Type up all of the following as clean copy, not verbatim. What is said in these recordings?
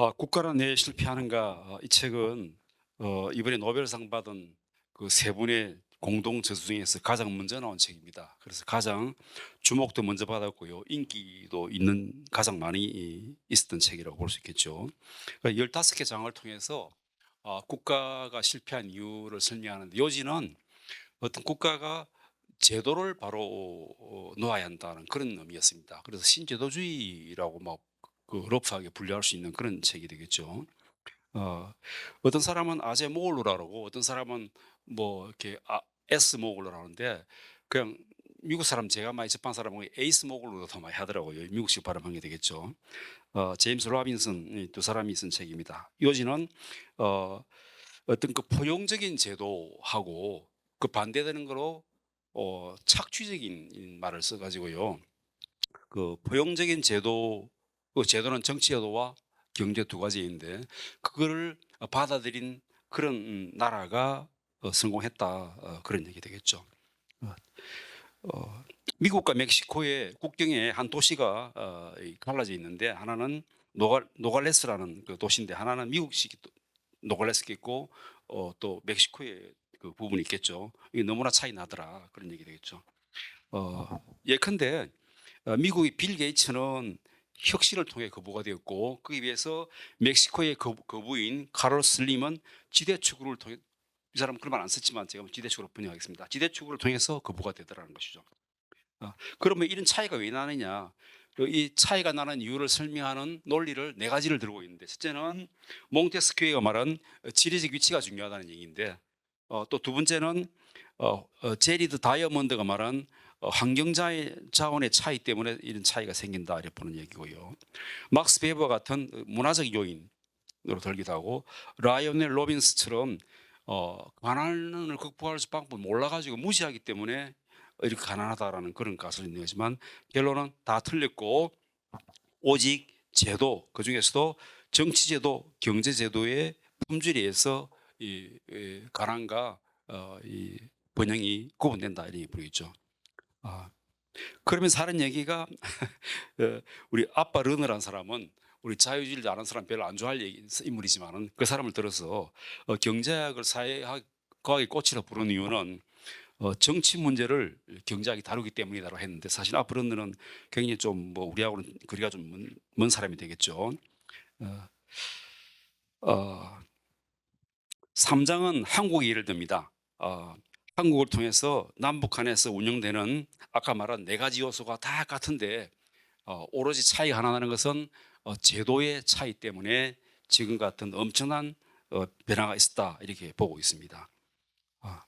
국가란 왜 실패하는가? 이 책은 이번에 노벨상 받은 그 세 분의 공동 저서 중에서 가장 먼저 나온 책입니다. 그래서 가장 주목도 먼저 받았고요. 인기도 있는 가장 많이 있었던 책이라고 볼 수 있겠죠. 15개 장을 통해서 국가가 실패한 이유를 설명하는데, 요지는 어떤 국가가 제도를 바로 놓아야 한다는 그런 의미였습니다. 그래서 신제도주의라고 러프하게 분류할 수 있는 그런 책이 되겠죠. 어, 어떤 사람은 아제 모글루라고, 어떤 사람은 뭐 이렇게 에스 모글루라 하는데, 그냥 미국 사람 제가 많이 접한 사람은 에이스 모글루로 더 많이 하더라고요. 미국식 발음한 게 되겠죠. 제임스 로빈슨 이 두 사람이 쓴 책입니다. 요지는 어, 어떤 그 포용적인 제도하고 그 반대되는 거로 착취적인 말을 써가지고요. 그 포용적인 제도, 그 제도는 정치 제도와 경제 두 가지인데, 그거를 받아들인 그런 나라가 성공했다, 그런 얘기 되겠죠. 어, 어, 미국과 멕시코의 국경에 한 도시가 갈라져 있는데, 하나는 노갈레스라는 그 도시인데, 하나는 미국식 노갈레스가 있고 또 멕시코의 그 부분이 있겠죠. 이게 너무나 차이 나더라, 그런 얘기 되겠죠. 예컨대 미국의 빌 게이츠는 혁신을 통해 거부가 되었고, 그에 비해서 멕시코의 거부인 카롤 슬림은 지대추구를 통해, 이 사람은 그런 말 안 썼지만 제가 지대추구로 번역하겠습니다. 지대추구를 통해서 거부가 되더라는 것이죠. 그러면 이런 차이가 왜 나느냐? 이 차이가 나는 이유를 설명하는 논리를 네 가지를 들고 있는데, 첫째는 몽테스키에가 말한 지리적 위치가 중요하다는 얘기인데, 또 두 번째는 제리드 다이아몬드가 말한 환경 자원의 차이 때문에 이런 차이가 생긴다, 이렇게 보는 얘기고요. 막스 베버 같은 문화적 요인으로 들기도 하고, 라이오넬 로빈스처럼 가난을 극복할 수 방법을 몰라가지고 무시하기 때문에 이렇게 가난하다라는 그런 가설이 있는 거지만, 결론은 다 틀렸고, 오직 제도, 그 중에서도 정치제도, 경제제도의 품질에 의해서 가난과 이 번영이 구분된다, 이렇게 보이죠. 아, 그러면서 하는 얘기가 우리 아빠 르너라는 사람은, 우리 자유주의를 아는 사람 별로 안 좋아할 인물이지만은, 그 사람을 들어서 경제학을 사회과학의 꽃이라 부르는 이유는 정치 문제를 경제학이 다루기 때문이다라고 했는데, 사실 아빠 르너는 굉장히 좀 뭐 우리하고는 거리가 좀 먼 사람이 되겠죠. 어, 어, 3장은 한국의 예를 듭니다. 한국을 통해서 남북한에서 운영되는 아까 말한 네 가지 요소가 다 같은데, 오로지 차이가 하나 나는 것은 제도의 차이 때문에 지금 같은 엄청난 변화가 있었다, 이렇게 보고 있습니다. 어,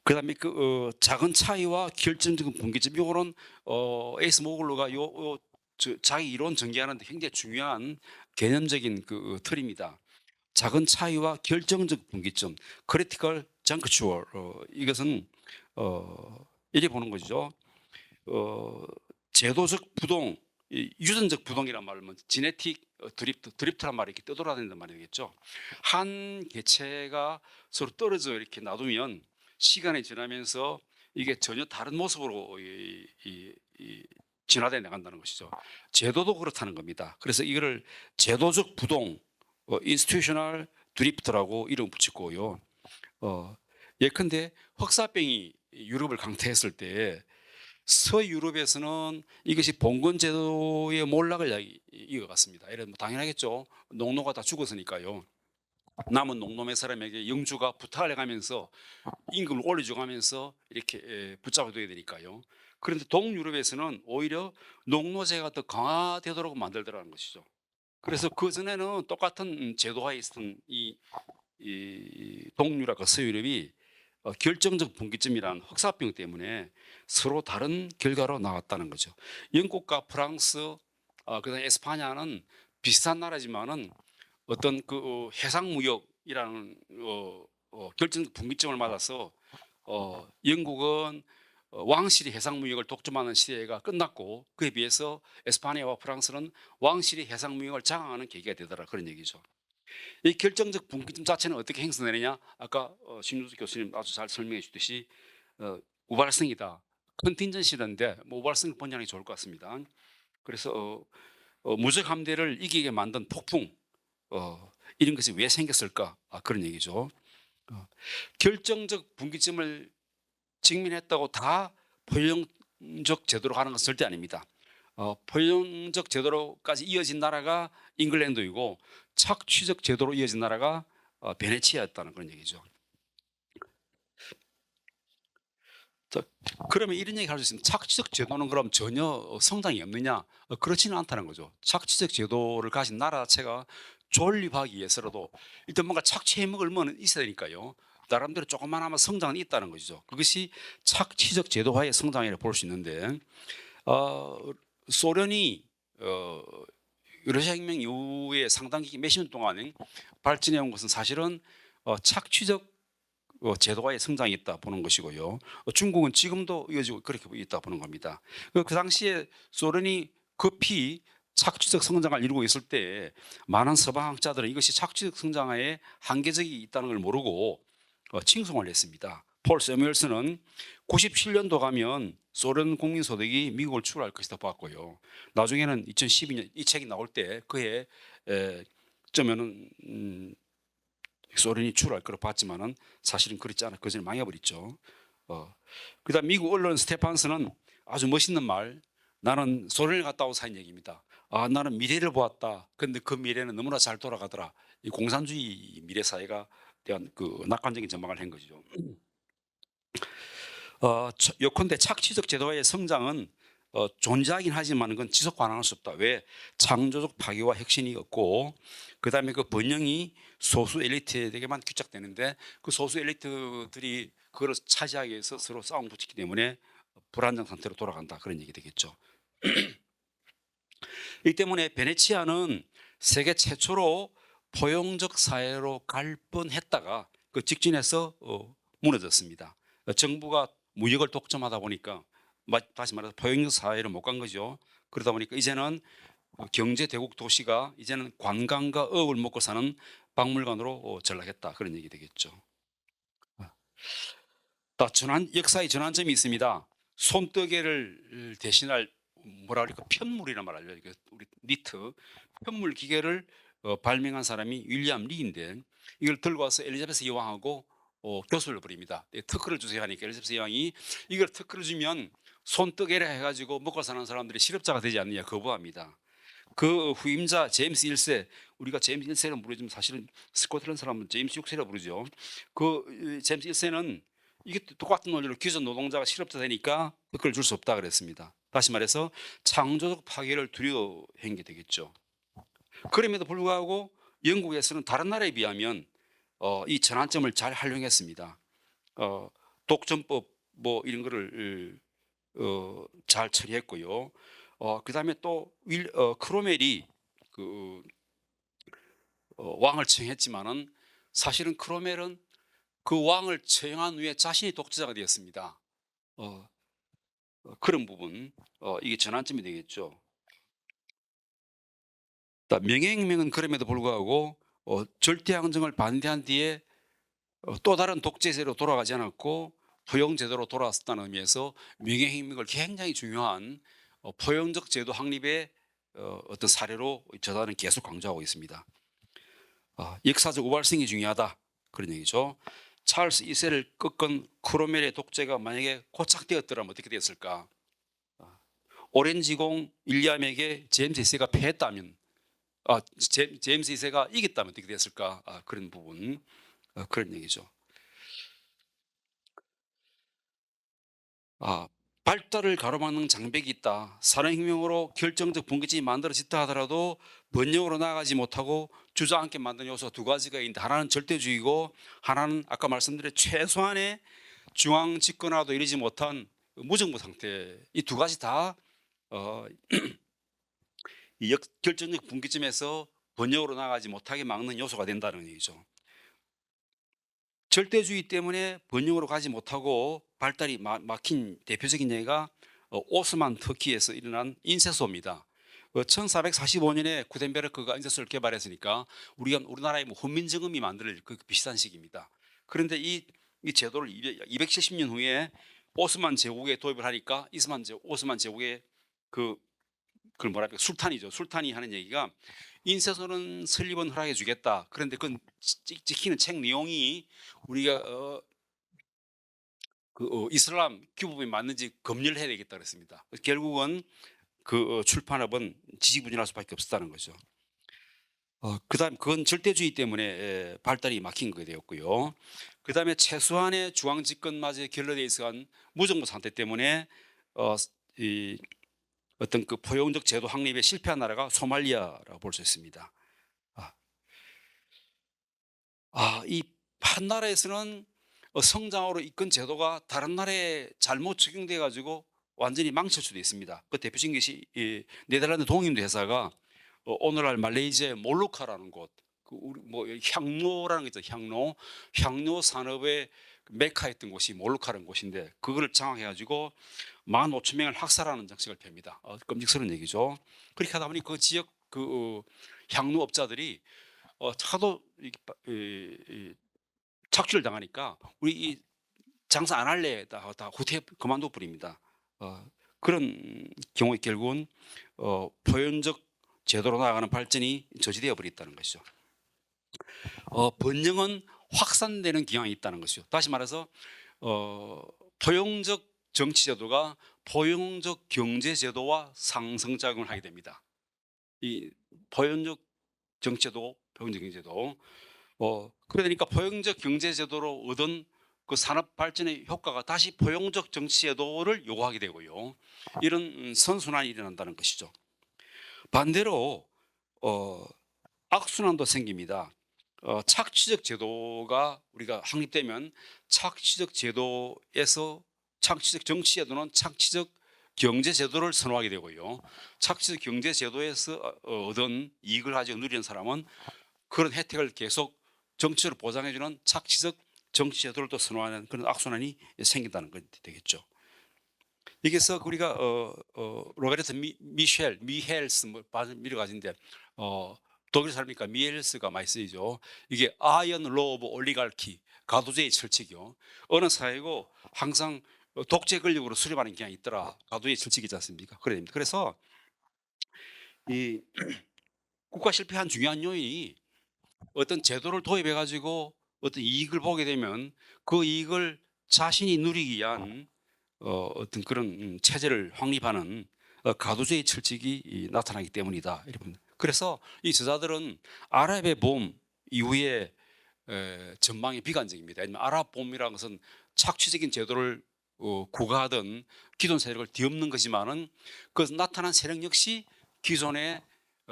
그다음에 작은 차이와 결정적인 분기점, 이거는 에이스 모글루가 자기 이론 전개하는데 굉장히 중요한 개념적인 그 틀입니다. 작은 차이와 결정적 분기점, 크리티컬 정크추얼, 이것은 이렇게 보는 것이죠. 어, 제도적 부동, 유전적 부동이란 말을 지네틱 드리프트란 말이 이렇게 떠돌아다닌단 말이겠죠. 한 개체가 서로 떨어져 이렇게 놔두면 시간이 지나면서 이게 전혀 다른 모습으로 진화돼 나간다는 것이죠. 제도도 그렇다는 겁니다. 그래서 이거를 제도적 부동, 인스티튜셔널 드리프트라고 이름 붙였고요. 예컨대 흑사병이 유럽을 강타했을 때 서유럽에서는 이것이 봉건 제도의 몰락을 이어갔습니다. 예를 들면 당연하겠죠. 농노가 다 죽었으니까요. 남은 농놈의 사람에게 영주가 부탁을 해가면서 임금을 올려줘가면서 이렇게 붙잡아둬야 되니까요. 그런데 동유럽에서는 오히려 농노제가 더 강화되도록 만들더라는 것이죠. 그래서 그 전에는 똑같은 제도하에 있었던 이 동유럽과 서유럽이 결정적 분기점이란 흑사병 때문에 서로 다른 결과로 나왔다는 거죠. 영국과 프랑스, 그다음 에스파냐는 비슷한 나라지만은 어떤 그 해상무역이라는 결정적 분기점을 맞아서 영국은 왕실이 해상무역을 독점하는 시대가 끝났고, 그에 비해서 에스파냐와 프랑스는 왕실이 해상무역을 장악하는 계기가 되더라, 그런 얘기죠. 이 결정적 분기점 자체는 어떻게 형성되느냐? 아까 신유수 교수님 아주 잘 설명해 주듯이 우발성이다. 컨틴전시인데 뭐 우발성을 번역하는 게 좋을 것 같습니다. 그래서 무적 함대를 이기게 만든 폭풍, 이런 것이 왜 생겼을까? 그런 얘기죠. 결정적 분기점을 직면했다고 다 포용적 제도로 가는 것은 절대 아닙니다. 포용적 제도로까지 이어진 나라가 잉글랜드이고 착취적 제도로 이어진 나라가 베네치아였다는 그런 얘기죠. 자, 그러면 이런 얘기 할 수 있습니다. 착취적 제도는 그럼 전혀 성장이 없느냐? 그렇지는 않다는 거죠. 착취적 제도를 가진 나라 자체가 존립하기 위해서라도 일단 뭔가 착취해 먹을 뭐는 있어야 되니까요. 나름대로 조금만하면 성장은 있다는 것이죠. 그것이 착취적 제도화의 성장이라고 볼 수 있는데, 어, 소련이 러시아 혁명 이후에 상당히 몇십 년 동안 발전해 온 것은 사실은 착취적 제도화의 성장이 있다 보는 것이고요. 중국은 지금도 이어지고 그렇게 있다 보는 겁니다. 그 당시에 소련이 급히 착취적 성장을 이루고 있을 때 많은 서방학자들은 이것이 착취적 성장의 한계적이 있다는 걸 모르고 칭송을 했습니다. 폴 세뮤얼슨은 97년도 가면 소련 국민 소득이 미국을 추월할 것이다 봤고요. 나중에는 2012년 이 책이 나올 때 그해 점에는 소련이 추월할 거로 봤지만은 사실은 그렇지 않아. 그 전에 망해버렸죠. 그다음 미국 언론 스테판스는 아주 멋있는 말. 나는 소련을 갔다 온 사인 얘기입니다. 나는 미래를 보았다. 근데 그 미래는 너무나 잘 돌아가더라. 이 공산주의 미래 사회가 대한 그 낙관적인 전망을 한 것이죠. 요컨대 착취적 제도의 성장은 존재하긴 하지만 그건 지속 가능할 수 없다. 왜? 창조적 파괴와 혁신이 없고 그다음에 그 번영이 소수 엘리트에게만 귀착되는데 그 소수 엘리트들이 그걸 차지하기 위해서 서로 싸움 붙이기 때문에 불안정 상태로 돌아간다. 그런 얘기 되겠죠. 이 때문에 베네치아는 세계 최초로 포용적 사회로 갈 뻔했다가 그 직진해서 무너졌습니다. 정부가 무역을 독점하다 보니까 다시 말해서 포용적 사회로 못 간 거죠. 그러다 보니까 이제는 경제 대국 도시가 이제는 관광과 어업을 먹고 사는 박물관으로 전락했다. 그런 얘기 되겠죠. 역사의 전환점이 있습니다. 손뜨개를 대신할 뭐라 그럴까 편물이란 말 알죠? 우리 니트 편물 기계를 발명한 사람이 윌리엄 리인데 이걸 들고 와서 엘리자베스 여왕하고 교수를 부립니다. 특허를 주세요 하니까 엘리자베스 여왕이 이걸 특허를 주면 손뜨개를 해가지고 먹고 사는 사람들이 실업자가 되지 않느냐 거부합니다. 그 후임자 제임스 1세, 우리가 제임스 1세는 부르지만 사실은 스코틀랜드 사람은 제임스 6세라고 부르죠. 그 제임스 1세는 이게 똑같은 논리로 기존 노동자가 실업자 되니까 특허를 줄 수 없다 그랬습니다. 다시 말해서 창조적 파괴를 두려워한 게 되겠죠. 그럼에도 불구하고 영국에서는 다른 나라에 비하면 이 전환점을 잘 활용했습니다. 독점법 뭐 이런 거를 잘 처리했고요. 그다음에 또 크로멜이 그 왕을 처형했지만은 사실은 크로멜은 그 왕을 처형한 후에 자신이 독재자가 되었습니다. 그런 부분 이게 전환점이 되겠죠. 명예혁명은 그럼에도 불구하고 절대항쟁을 반대한 뒤에 또 다른 독재제로 돌아가지 않았고 포용제도로 돌아왔다는 의미에서 명예혁명을 굉장히 중요한 포용적 제도 확립의 어떤 사례로 저자는 계속 강조하고 있습니다. 역사적 우발성이 중요하다 그런 얘기죠. 찰스 2세를 꺾은 크로멜의 독재가 만약에 고착되었더라면 어떻게 됐을까? 오렌지공 윌리엄에게 제임스 2세가 패했다면 제임스 2세가 이겼다면 어떻게 됐을까? 그런 부분 그런 얘기죠. 발달을 가로막는 장벽이 있다. 산업혁명으로 결정적 분기점이 만들어졌다 하더라도 번영으로 나아가지 못하고 주저앉게 만든 요소가 두 가지가 있는데 하나는 절대주의고 하나는 아까 말씀드린 최소한의 중앙 집권화도 이르지 못한 무정부 상태. 이 두 가지 다 이 결정적 분기점에서 번영으로 나아가지 못하게 막는 요소가 된다는 얘기죠. 절대주의 때문에 번영으로 가지 못하고 발달이 막힌 대표적인 예가 오스만 터키에서 일어난 인쇄소입니다. 1445년에 구텐베르크가 인쇄소를 개발했으니까 우리나라의 뭐 훈민정음이 만들 그 비슷한 시기입니다. 그런데 이 제도를 270년 후에 오스만 제국에 도입을 하니까 오스만 제국의 그 그걸 뭐라 할까 술탄이죠. 술탄이 하는 얘기가 인쇄소는 설립은 허락해 주겠다. 그런데 그건 지키는 책 내용이 우리가 이슬람 규범에 맞는지 검열을 해야 되겠다 그랬습니다. 결국은 그 출판업은 지지부진할 수밖에 없었다는 거죠. 그다음 그건 절대주의 때문에 발달이 막힌 게 되었고요. 그다음에 최소한의 중앙 집권마저 결여돼 있어간 무정부 상태 때문에 이 어떤 그 포용적 제도 확립에 실패한 나라가 소말리아라고 볼 수 있습니다. 이 한 나라에서는 성장으로 이끈 제도가 다른 나라에 잘못 적용돼 가지고 완전히 망칠 수도 있습니다. 그 대표적인 것이 이 네덜란드 동인도 회사가 오늘날 말레이시아의 몰루카라는 곳, 그 우리 뭐 향로라는 게 있죠. 향로 산업의 메카였던 곳이 몰루카라는 곳인데 그거를 장악해 가지고 15,000명을 학살하는 정책을 펴니다. 끔찍스러운 얘기죠. 그렇게 하다 보니 그 지역 향로업자들이 차도 착취를 당하니까 우리 이 장사 안 할래 다 후퇴 그만둬 버립니다. 그런 경우에 결국은 포용적 제도로 나아가는 발전이 저지되어 버렸다는 것이죠. 번영은 확산되는 경향이 있다는 것이죠. 다시 말해서 포용적 정치 제도가 포용적 경제 제도와 상승작용을 하게 됩니다. 이 포용적 정치제도, 포용적 경제제도. 그러니까 포용적 경제제도로 얻은 그 산업 발전의 효과가 다시 포용적 정치제도를 요구하게 되고요. 이런 선순환이 일어난다는 것이죠. 반대로 악순환도 생깁니다. 착취적 제도가 우리가 확립되면 착취적 제도에서 착취적 정치제도는 착취적 경제제도를 선호하게 되고요. 착취적 경제제도에서 얻은 이익을 가지고 누리는 사람은 그런 혜택을 계속 정치적으로 보장해주는 착취적 정치제도를 또 선호하는 그런 악순환이 생긴다는 것 되겠죠. 여기서 우리가 로베르트 미헬스 뭐 미르 가진데 독일 사람이니까 미헬스가 많이 쓰이죠. 이게 아이언 로 오브 올리가르키 가도제의 철칙이요. 어느 사회고 항상 독재 권력으로 수립하는 경향이 있더라. 가도제의 철칙이지 않습니까? 그래서 이 국가 실패 한 중요한 요인이 어떤 제도를 도입해 가지고 어떤 이익을 보게 되면 그 이익을 자신이 누리기 위한 어떤 그런 체제를 확립하는 가도제의 철칙이 나타나기 때문이다. 그래서 이 저자들은 아랍의 봄 이후에 전망이 비관적입니다. 아랍 봄이라는 것은 착취적인 제도를 구가하던 기존 세력을 뒤엎는 것이지만은 그 나타난 세력 역시 기존의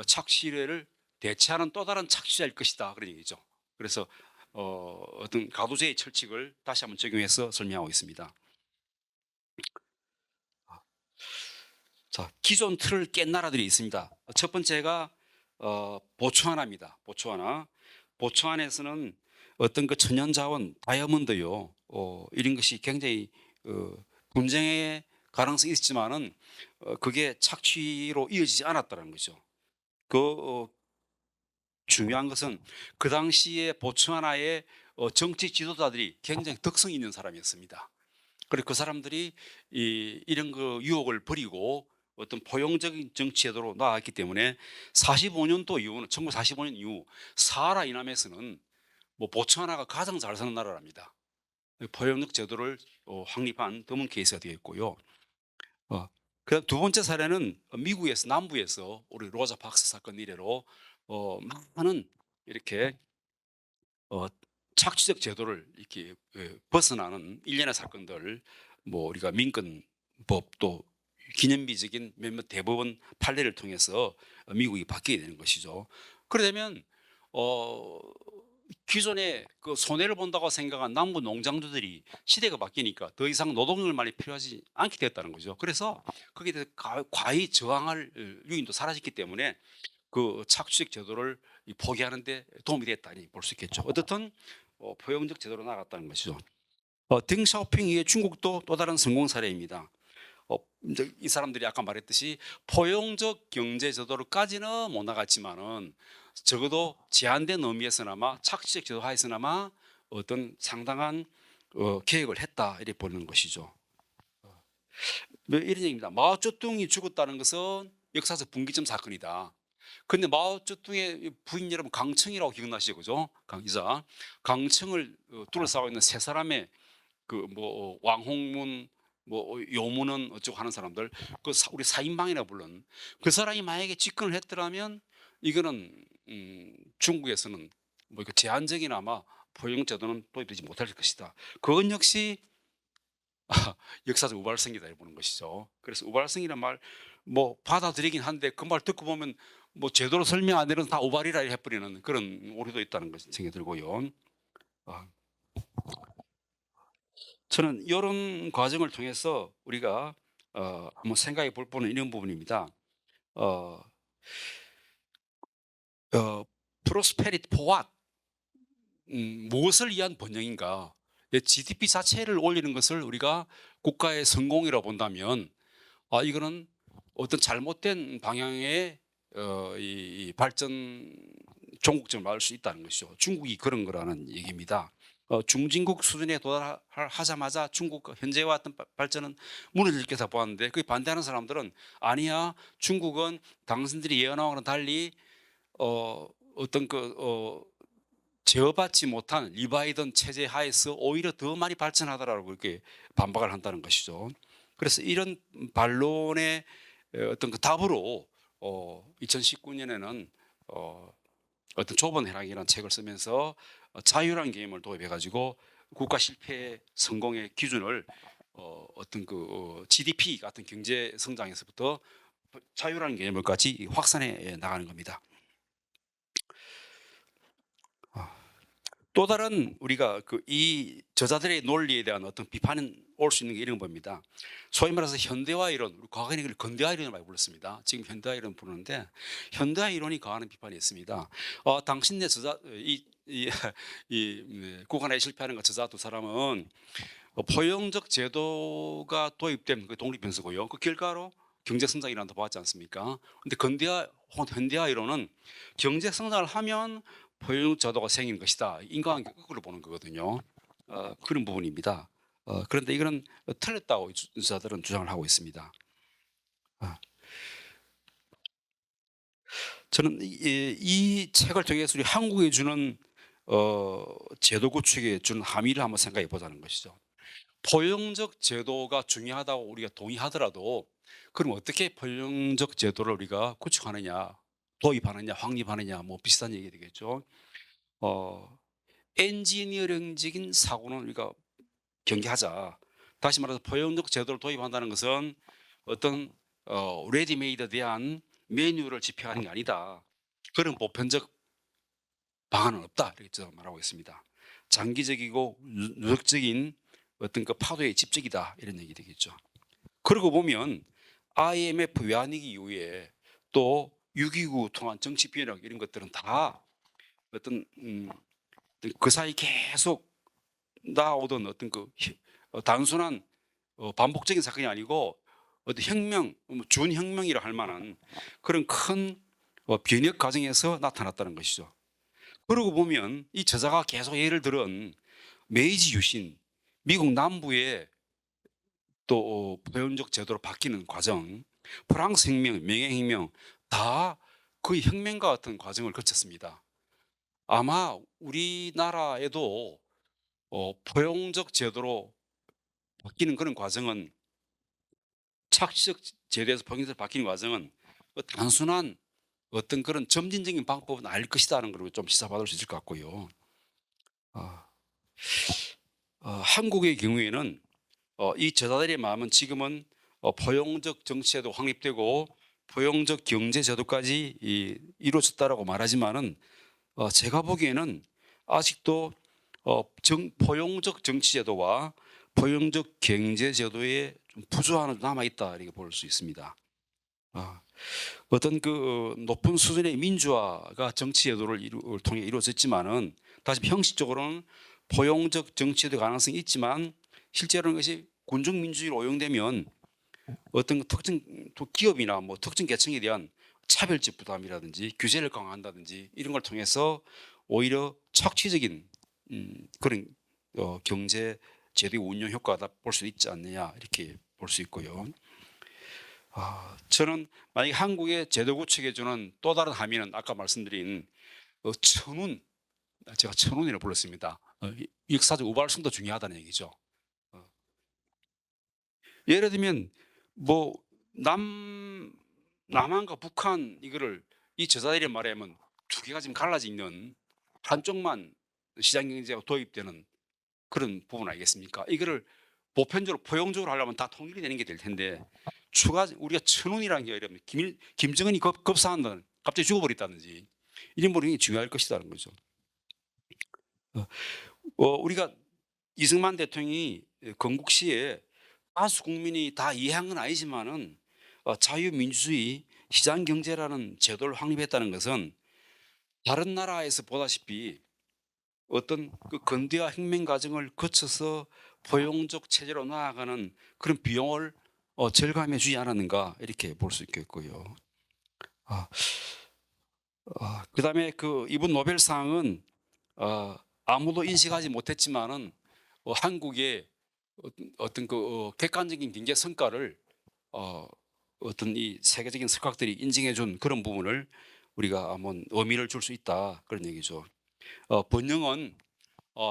착취를 대체하는 또 다른 착취자일 것이다 그런 얘기죠. 그래서 어떤 가도제의 철칙을 다시 한번 적용해서 설명하고 있습니다. 자, 기존 틀을 깬 나라들이 있습니다. 첫 번째가 보츠와나입니다. 보츠와나에서는 어떤 그 천연자원 다이아몬드요, 이런 것이 굉장히 분쟁의 가능성이 있지만은 그게 착취로 이어지지 않았다는 거죠. 중요한 것은 그 당시에 보츠와나의 정치 지도자들이 굉장히 덕성 있는 사람이었습니다. 그리고 그 사람들이 이런 그 유혹을 버리고 어떤 포용적인 정치 제도로 나아갔기 때문에 45년도 이후는 1945년 이후 사하라 이남에서는 뭐 보츠와나가 가장 잘 사는 나라랍니다. 포용적 제도를 확립한 드문 케이스가 되겠고요. 그다음 두 번째 사례는 미국에서 남부에서 우리 로자 박스 사건 이래로 많은 이렇게 착취적 제도를 이렇게 벗어나는 일련의 사건들, 뭐 우리가 민권법 또 기념비적인 몇몇 대법원 판례를 통해서 미국이 바뀌게 되는 것이죠. 그러려면 기존에 그 손해를 본다고 생각한 남부 농장주들이 시대가 바뀌니까 더 이상 노동력만이 필요하지 않게 되었다는 거죠. 그래서 거기에 대해서 과히 저항할 유인도 사라졌기 때문에 그 착취적 제도를 포기하는 데 도움이 됐다니 볼 수 있겠죠. 어떻든 포용적 제도로 나갔다는 것이죠. 딩샤오핑 이후에 중국도 또 다른 성공 사례입니다. 이제 이 사람들이 아까 말했듯이 포용적 경제 제도로까지는 못 나갔지만은 적어도 제한된 의미에서나마 착취적 제도 하에서나마 어떤 상당한 계획을 했다 이렇게 보는 것이죠. 이런 얘기입니다. 마오쩌둥이 죽었다는 것은 역사적 분기점 사건이다. 근데 마오쩌둥의 부인 여러분 강청이라고 기억나시죠, 그죠? 강이자 강청을 둘러싸고 있는 세 사람의 그 뭐 왕홍문 뭐 요문은 어쩌고 하는 사람들 우리 사인방이라고 부르는 그 사람이 만약에 집권을 했더라면 이거는 중국에서는 뭐 그 제한적이나마 포용 제도는 도입되지 못할 것이다. 그건 역시 역사적 우발성이다 보는 것이죠. 그래서 우발성이란 말 뭐 받아들이긴 한데 그 말 듣고 보면 뭐 제대로 설명 안 되는 다 우발이라 해버리는 그런 오류도 있다는 것이 생각이 들고요. 아, 저는 이런 과정을 통해서 우리가 한번 생각해 볼 부분은 이런 부분입니다. 어, prosperity for what? 무엇을 위한 번영인가? GDP 자체를 올리는 것을 우리가 국가의 성공이라고 본다면 이거는 어떤 잘못된 방향의 이 발전 종국점을 맞을 수 있다는 것이죠. 중국이 그런 거라는 얘기입니다. 중진국 수준에 도달하자마자 중국 현재와 같은 발전은 무너질 것이다 보았는데 그 반대하는 사람들은 아니야, 중국은 당신들이 예언한 거랑 달리 어떤 제어받지 못한 리바이던 체제 하에서 오히려 더 많이 발전하더라고 그렇게 반박을 한다는 것이죠. 그래서 이런 반론의 어떤 그 답으로 2019년에는 어떤 좁은 해락이라는 책을 쓰면서 자유라는 개념을 도입해 가지고 국가 실패 성공의 기준을 어떤 GDP 같은 경제 성장에서부터 자유라는 개념을까지 확산해 나가는 겁니다. 또 다른 우리가 이 저자들의 논리에 대한 어떤 비판은 올 수 있는 게 이런 겁니다. 소위 말해서 현대화 이론, 우리 과거에는 이걸 근대화 이론을 많이 불렀습니다. 지금 현대화 이론 부르는데 현대화 이론이 가하는 비판이 있습니다. 당신네 저자 국가에 실패하는 그 저자 두 사람은 포용적 제도가 도입된 그 독립변수고요. 그 결과로 경제 성장이라는 더 봤지 않습니까? 근데 현대화 이론은 경제 성장을 하면 포용 제도가 생기는 것이다. 인과관계 거꾸로 보는 거거든요. 그런 부분입니다. 그런데 이거는 틀렸다고 저자들은 주장을 하고 있습니다. 저는 이 책을 통해서 우리 한국에 주는 제도 구축에 주는 함의를 한번 생각해 보자는 것이죠. 포용적 제도가 중요하다고 우리가 동의하더라도 그럼 어떻게 포용적 제도를 우리가 구축하느냐, 도입하느냐, 확립하느냐 뭐 비슷한 얘기 되겠죠. 엔지니어링적인 사고는 우리가 경계하자. 다시 말해서 포용적 제도를 도입한다는 것은 어떤 레디메이드에 대한 메뉴를 집행하는 게 아니다. 그런 보편적 방안은 없다. 이렇게 저는 말하고 있습니다. 장기적이고 누적적인 어떤 그 파도의 집적이다. 이런 얘기 되겠죠. 그러고 보면 IMF 외환위기 이후에 또 6.29 통한 정치 변혁 이런 것들은 다 어떤 그 사이 계속 나오던 어떤 단순한 반복적인 사건이 아니고 어떤 혁명, 준혁명이라 할 만한 그런 큰 변혁 과정에서 나타났다는 것이죠. 그러고 보면 이 저자가 계속 예를 들은 메이지 유신, 미국 남부의 또 포용적 제도로 바뀌는 과정, 프랑스 혁명, 명예혁명 다 거의 혁명과 같은 과정을 거쳤습니다. 아마 우리나라에도 포용적 제도로 바뀌는 그런 과정은 착시적 제도에서 포용적으로 바뀌는 과정은 단순한 어떤 그런 점진적인 방법은 아닐 것이다는 걸 좀 시사받을 수 있을 것 같고요. 한국의 경우에는 이 저자들의 마음은 지금은 포용적 정치제도 확립되고 포용적 경제제도까지 이루어졌다라고 말하지만은 제가 보기에는 아직도 포용적 정치제도와 포용적 경제제도에 좀 부조함이 남아있다 이렇게 볼 수 있습니다. 어떤 높은 수준의 민주화가 정치제도를 통해 이루어졌지만은 다시 형식적으로는 포용적 정치제도 가능성이 있지만 실제로는 것이 군중민주주의로 오용되면 어떤 특정 기업이나 뭐 특정 계층에 대한 차별적 부담이라든지 규제를 강화한다든지 이런 걸 통해서 오히려 착취적인 그런 경제 제도의 운영 효과가 볼 수 있지 않느냐 이렇게 볼 수 있고요. 저는 만약에 한국의 제도 구축에 주는 또 다른 함의는 아까 말씀드린 천운, 제가 천운이라고 불렀습니다. 역사적 우발성도 중요하다는 얘기죠. 어, 예를 들면 뭐 남 남한과 북한 이거를 이 저자들이 말하면 두 개가 지금 갈라져 있는 한쪽만 시장 경제가 도입되는 그런 부분 아니겠습니까? 이거를 보편적으로 포용적으로 하려면 다 통일이 되는 게 될 텐데 추가 우리가 천운이라는 게 이러면 김정은이 급사한다는 갑자기 죽어버렸다든지 이런 부분이 중요할 것이라는 거죠. 우리가 이승만 대통령이 건국시에 다수 국민이 다 이해한 건 아니지만은 자유민주주의 시장경제라는 제도를 확립했다는 것은 다른 나라에서 보다시피 어떤 그 근대화 혁명 과정을 거쳐서 포용적 체제로 나아가는 그런 비용을 절감해 주지 않았는가 이렇게 볼 수 있겠고요. 아, 그다음에 그 이번 노벨상은 아무도 인식하지 못했지만은 한국의 어떤 그 객관적인 경제 성과를 어, 어떤 이 세계적인 석학들이 인정해 준 그런 부분을 우리가 한번 의미를 줄 수 있다 그런 얘기죠. 번영은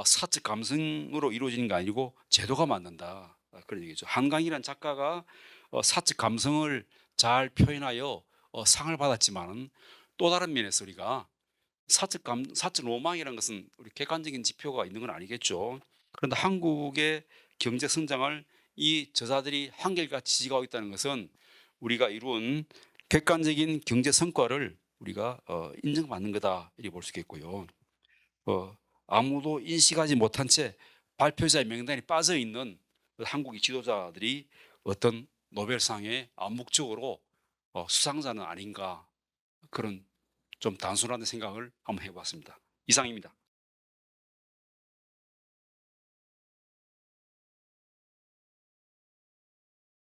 사적 감성으로 이루어지는 게 아니고 제도가 만든다 그런 얘기죠. 한강이라는 작가가 사적 감성을 잘 표현하여 상을 받았지만은 또 다른 면에서 우리가 사적 로망이라는 것은 우리 객관적인 지표가 있는 건 아니겠죠. 그런데 한국의 경제 성장을 이 저자들이 한결같이 지지하고 있다는 것은 우리가 이룬 객관적인 경제 성과를 우리가 인정받는 거다 이렇게 볼 수 있겠고요. 아무도 인식하지 못한 채 발표자의 명단에 빠져 있는 한국의 지도자들이 어떤 노벨상의 암묵적으로 수상자는 아닌가 그런 좀 단순한 생각을 한번 해봤습니다. 이상입니다.